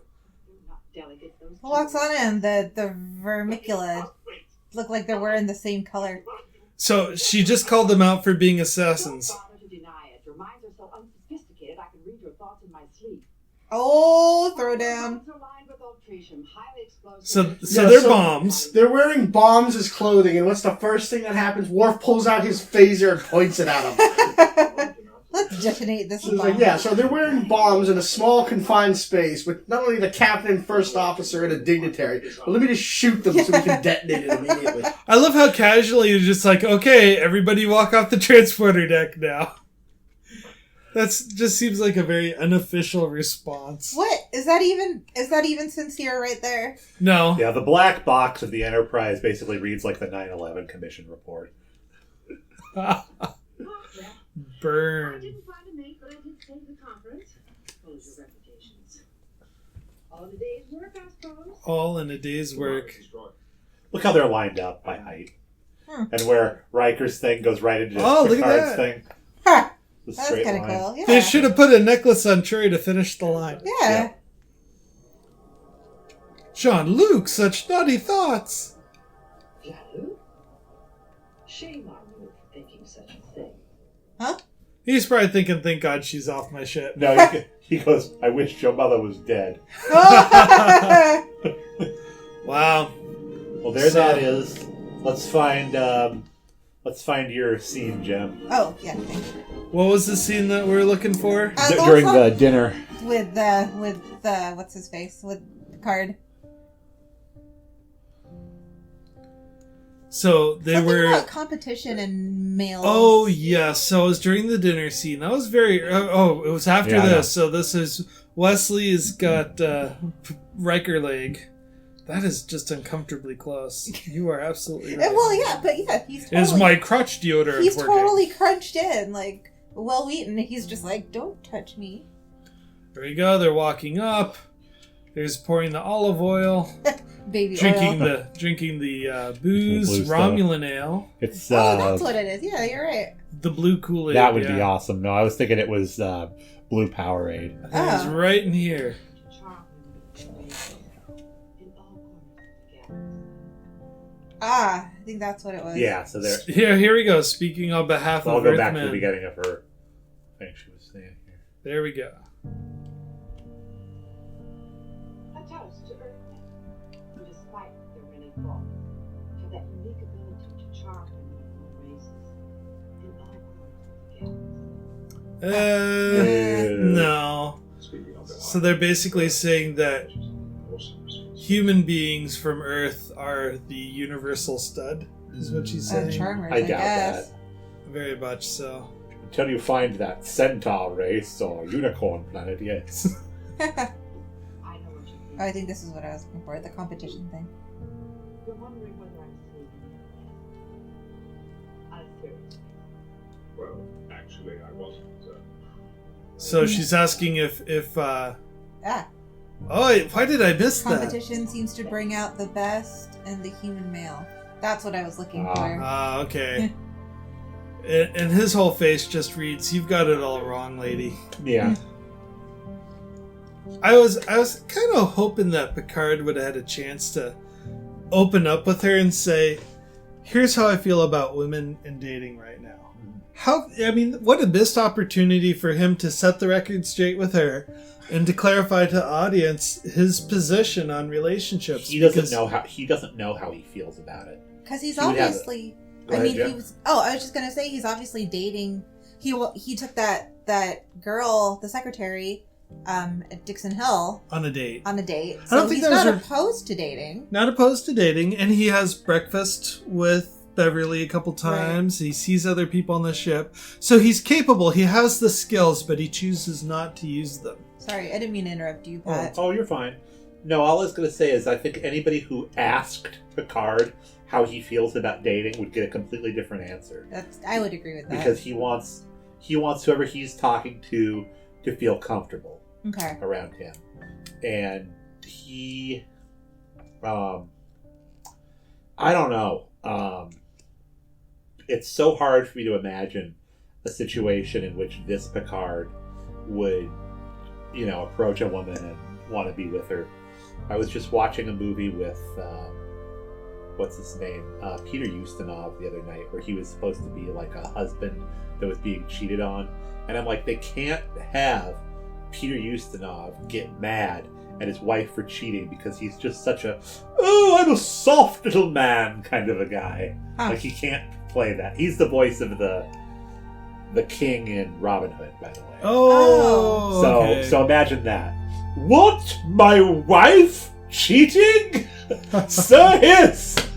Who walks on in? The vermicula look like they're wearing the same color. So she just called them out for being assassins. Don't bother to deny it. Your minds are so unsophisticated, I can read your thoughts in my sleep. Oh, throw down. So Yeah, they're so- bombs. They're wearing bombs as clothing, and what's the first thing that happens? Worf pulls out his phaser and points it at him. Let's detonate this So, it's bomb. like, yeah, so they're wearing bombs in a small confined space with not only the captain and first officer and a dignitary, but let me just shoot them so we can detonate it immediately. I love how casually you're just like, okay, everybody walk off the transporter deck now. That's just seems like a very unofficial response. What? Is that even sincere right there? No. Yeah, the black box of the Enterprise basically reads like the 9/11 Commission report. Burn. I didn't plan to make, but I did save the conference. Close your reputations. All in a day's work, I suppose. All in a day's work. Look how they're lined up by height. And where Riker's thing goes right into Oh, look at Picard's that. thing. Ha! The That's straight kind of line. cool. Yeah. They should have put a necklace on Troy to finish the line. Yeah. Jean-Luc, such naughty thoughts. Jean-Luc? Shame on you for thinking such a thing. Huh? He's probably thinking, thank God she's off my ship. No, he goes, I wish your mother was dead. Wow. Well, there So- that is. Let's find your scene, Jem. Oh, yeah. What was the scene that we're looking for? During the dinner. with what's his face with Picard. So they Something were... about competition and males. Oh, yes. So it was during the dinner scene. That was very... it was after Yeah, I know. this. So this is... Wesley has got Riker leg. That is just uncomfortably close. You are absolutely right. Well, yeah, but yeah, he's totally... Is my crotch deodorant He's working? totally crunched in, like, well-eaten. He's just like, don't touch me. There you go. They're walking up. There's pouring the olive oil. Baby Drinking oil. the booze. blue stuff. Romulan ale. It's Oh, that's what it is. Yeah, you're right. The blue Kool-Aid. that would yeah. be awesome. No, I was thinking it was blue Powerade. I think it's Oh. right in here. Ah, I think that's what it was. Yeah, so there. Here we go. Speaking on behalf So I'll of go back to the Earthmen. beginning of her thing she was saying here. There we go. A toast to Earthmen, who default for that unique ability to charm the races in all corners of the No. Speaking of the So they're basically saying that human beings from Earth are the universal stud, is what she's saying. Charmers, I I doubt guess. that. Very much so. Until you find that centaur race or unicorn planet, yes. I know what you mean. I think this is what I was looking for, the competition thing. You're wondering whether I'm seeing anything. I'm serious. Well, actually, I wasn't. So she's asking if Ah, oh, why did I miss that? competition seems to bring out the best in the human male. That's what I was looking Ah. for. Okay. And his whole face just reads, "You've got it all wrong, lady." Yeah. I was kind of hoping that Picard would have had a chance to open up with her and say, "Here's how I feel about women and dating right now." What a missed opportunity for him to set the record straight with her and to clarify to the audience his position on relationships. He doesn't know how he feels about it. Because he's He would have obviously... Go ahead, Jen. he was... Oh, I was just going to say he's obviously dating... He took that girl, the secretary, at Dixon Hill on a date. on a date. I So don't think he's that was not her- opposed to dating. Not opposed to dating, and he has breakfast with Beverly a couple times. He sees other people on the ship. So he's capable. He has the skills, but he chooses not to use them. Sorry, I didn't mean to interrupt you, Pat. Oh, you're fine. No, all I was going to say is I think anybody who asked Picard how he feels about dating would get a completely different answer. I would agree with that. Because he wants whoever he's talking to feel comfortable Okay. around him. And he... I don't know. It's so hard for me to imagine a situation in which this Picard would, approach a woman and want to be with her. I was just watching a movie with, what's his name? Peter Ustinov the other night, where he was supposed to be like a husband that was being cheated on. And I'm like, they can't have Peter Ustinov get mad at his wife for cheating because he's just such a, I'm a soft little man kind of a guy. Huh. Like, he can't play that. He's the voice of the king in Robin Hood, by the way. Oh, okay. So imagine that. What? My wife cheating? Sir, yes!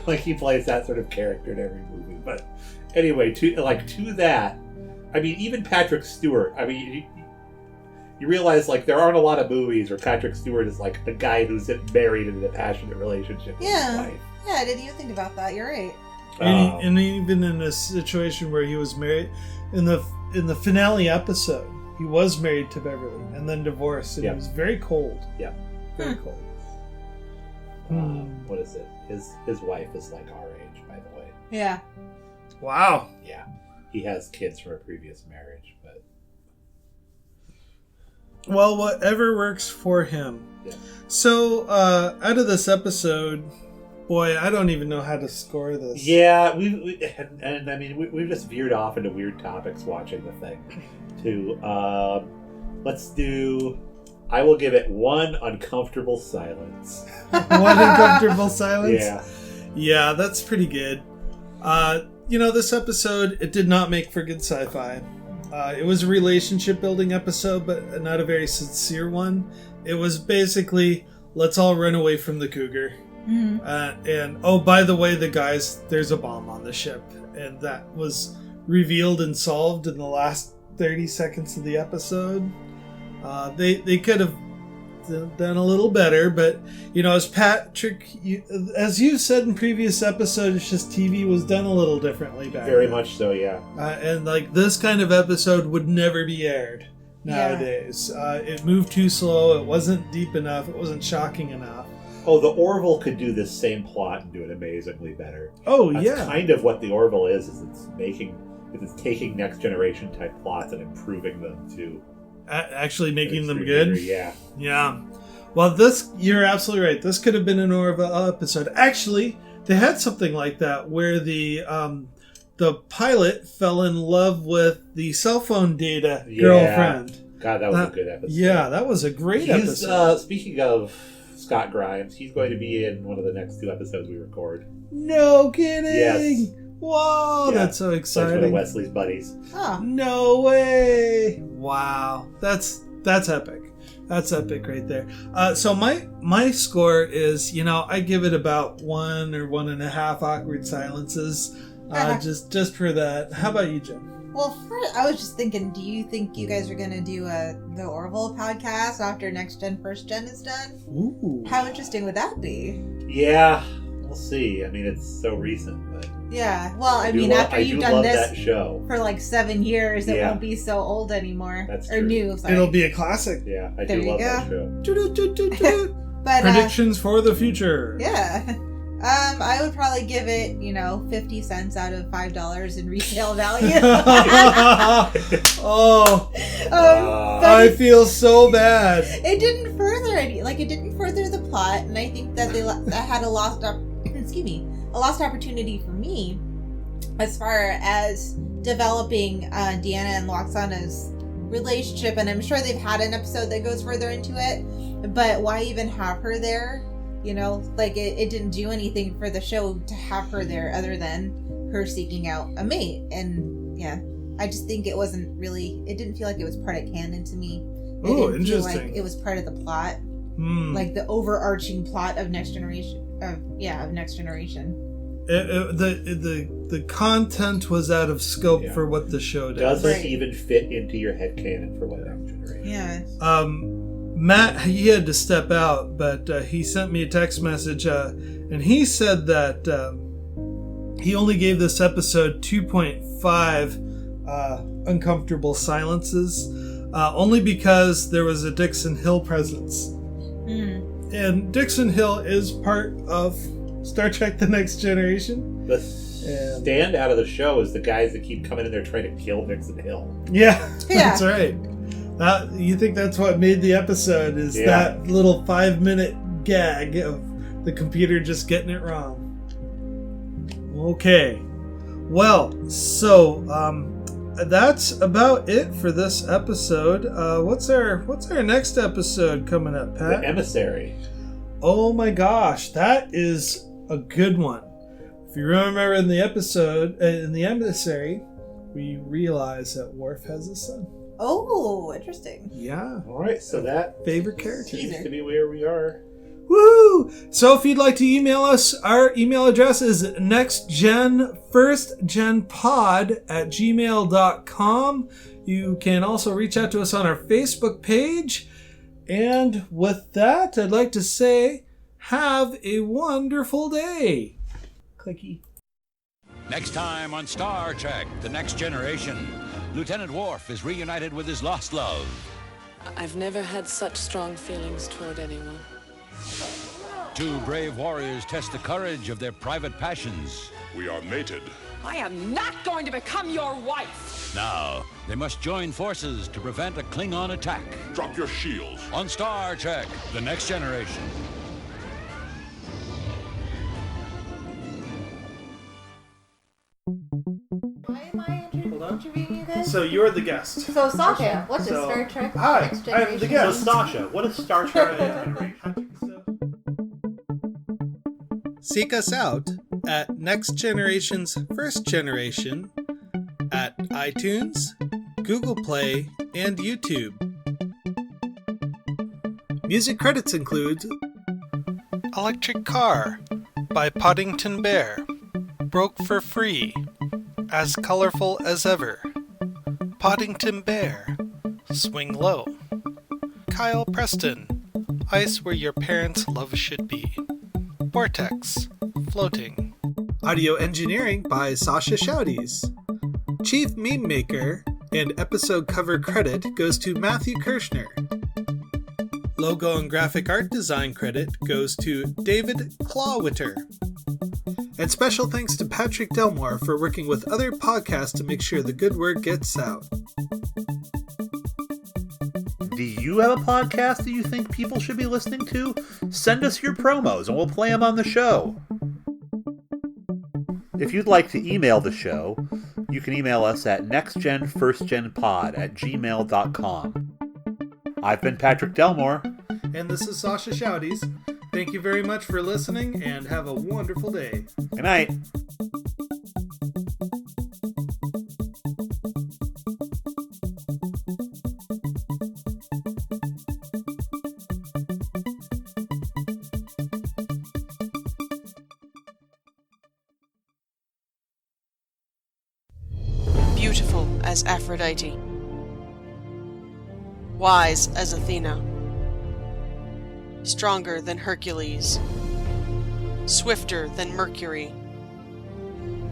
Like, he plays that sort of character in every movie. But anyway, to that, I mean, even Patrick Stewart, I mean, you realize, like, there aren't a lot of movies where Patrick Stewart is, like, a guy who's married in a passionate relationship with his wife. Yeah, I didn't even think about that. You're right. And even in a situation where he was married, in the finale episode, he was married to Beverly and then divorced, and Yeah. he was very cold. Yeah. Very cold. What is it? His wife is like our age, by the way. Yeah. Wow. Yeah. He has kids from a previous marriage, but... Well, whatever works for him. Yeah. So, out of this episode, boy, I don't even know how to score this. Yeah, we've just veered off into weird topics watching the thing, too. Let's do... I will give it one uncomfortable silence. One uncomfortable silence? Yeah. Yeah, that's pretty good. This episode, it did not make for good sci-fi. It was a relationship-building episode, but not a very sincere one. It was basically, let's all run away from the cougar. Mm-hmm. And, oh, by the way, the guys, there's a bomb on the ship. And that was revealed and solved in the last 30 seconds of the episode. They could have done a little better, but, as Patrick, as you've said in previous episodes, it's just TV was done a little differently back Very then. much so, yeah. And, this kind of episode would never be aired nowadays. It moved too slow, it wasn't deep enough, it wasn't shocking enough. Oh, the Orville could do this same plot and do it amazingly better. Oh, That's yeah. kind of what the Orville is it's taking Next Generation type plots and improving them to... Actually making them extreme good? degree, yeah. Yeah. Well, you're absolutely right. This could have been an Orville episode. Actually, they had something like that where the pilot fell in love with the cell phone data girlfriend. God, that was a good episode. Yeah, that was a great episode. Speaking of Scott Grimes. He's going to be in one of the next 2 episodes we record. No kidding! Yes. Whoa, Yeah. that's so That's one of exciting. Wesley's buddies. Oh. No way! Wow, that's epic. That's epic right there. So my score is, I give it about 1 or 1.5 awkward silences, just for that. How about you, Jim? Well, I was just thinking, do you think you guys are going to do the Orville podcast after Next Gen, First Gen is done? Ooh. How interesting would that be? Yeah, we'll see. I mean, it's so recent, but Yeah, well, I mean, I after do you've done love this that show. for like 7 years, it Yeah. won't be so old anymore. That's or true. new, sorry. It'll be a classic. Yeah, I There do you love go. that show. Do-do-do-do-do. But, Predictions for the future. yeah. I would probably give it, 50 cents out of $5 in retail value. Oh, But I feel so bad. it didn't further it didn't further the plot, and I think that that had a lost opportunity for me as far as developing Deanna and Loxana's relationship, and I'm sure they've had an episode that goes further into it, but why even have her there? It didn't do anything for the show to have her there other than her seeking out a mate. And yeah, I just think it didn't feel like it was part of canon to me. It Oh, didn't feel like interesting. it was part of the plot, Hmm. like the overarching plot of Next Generation. Of Next Generation. The content was out of scope Yeah. for what the show does. Doesn't Right. even fit into your headcanon for what Next Generation Yeah. Matt, he had to step out, but he sent me a text message, and he said that he only gave this episode 2.5 uncomfortable silences, only because there was a Dixon Hill presence. Mm. And Dixon Hill is part of Star Trek The Next Generation. The standout of the show is the guys that keep coming in there trying to kill Dixon Hill. Yeah, Yeah. that's right. You think that's what made the episode, is Yeah. that little 5-minute gag of the computer just getting it wrong. Okay. Well, so that's about it for this episode. What's our next episode coming up, Pat? The Emissary. Oh my gosh, that is a good one. If you remember in the episode, in the Emissary, we realize that Worf has a son. Oh, interesting. Yeah. All right, so that Favorite character. seems to be where we are. Woohoo! So if you'd like to email us, our email address is nextgenfirstgenpod@gmail.com. You can also reach out to us on our Facebook page. And with that, I'd like to say, have a wonderful day. Clicky. Next time on Star Trek, The Next Generation, Lieutenant Worf is reunited with his lost love. I've never had such strong feelings toward anyone. 2 brave warriors test the courage of their private passions. We are mated. I am not going to become your wife! Now, they must join forces to prevent a Klingon attack. Drop your shields. On Star Trek, The Next Generation. Why am I interviewing you guys? So you're the guest. So Sasha, what's So- Star Trek Hi, Next I'm Generation? the guest. So Sasha, what is Star Trek Next Generation? Seek us out at Next Generation's First Generation at iTunes, Google Play, and YouTube. Music credits include Electric Car by Poddington Bear, Broke for Free, As Colorful as Ever, Poddington Bear, Swing Low, Kyle Preston, Ice Where Your Parents' Love Should Be, Vortex, Floating. Audio engineering by Sascha Shouties. Chief Meme Maker and episode cover credit goes to Matthew Kirschner. Logo and graphic art design credit goes to David Clawwitter. And special thanks to Patrick Delmore for working with other podcasts to make sure the good word gets out. Do you have a podcast that you think people should be listening to? Send us your promos and we'll play them on the show. If you'd like to email the show, you can email us at nextgenfirstgenpod@gmail.com. I've been Patrick Delmore. And this is Sascha Shouties. Thank you very much for listening, and have a wonderful day. Good night. Beautiful as Aphrodite, wise as Athena, stronger than Hercules, swifter than Mercury.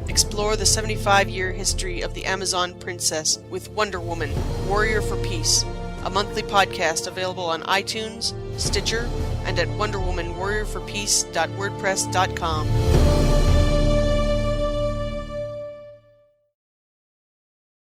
Explore the 75-year history of the Amazon princess with Wonder Woman, Warrior for Peace, a monthly podcast available on iTunes, Stitcher, and at wonderwomanwarriorforpeace.wordpress.com.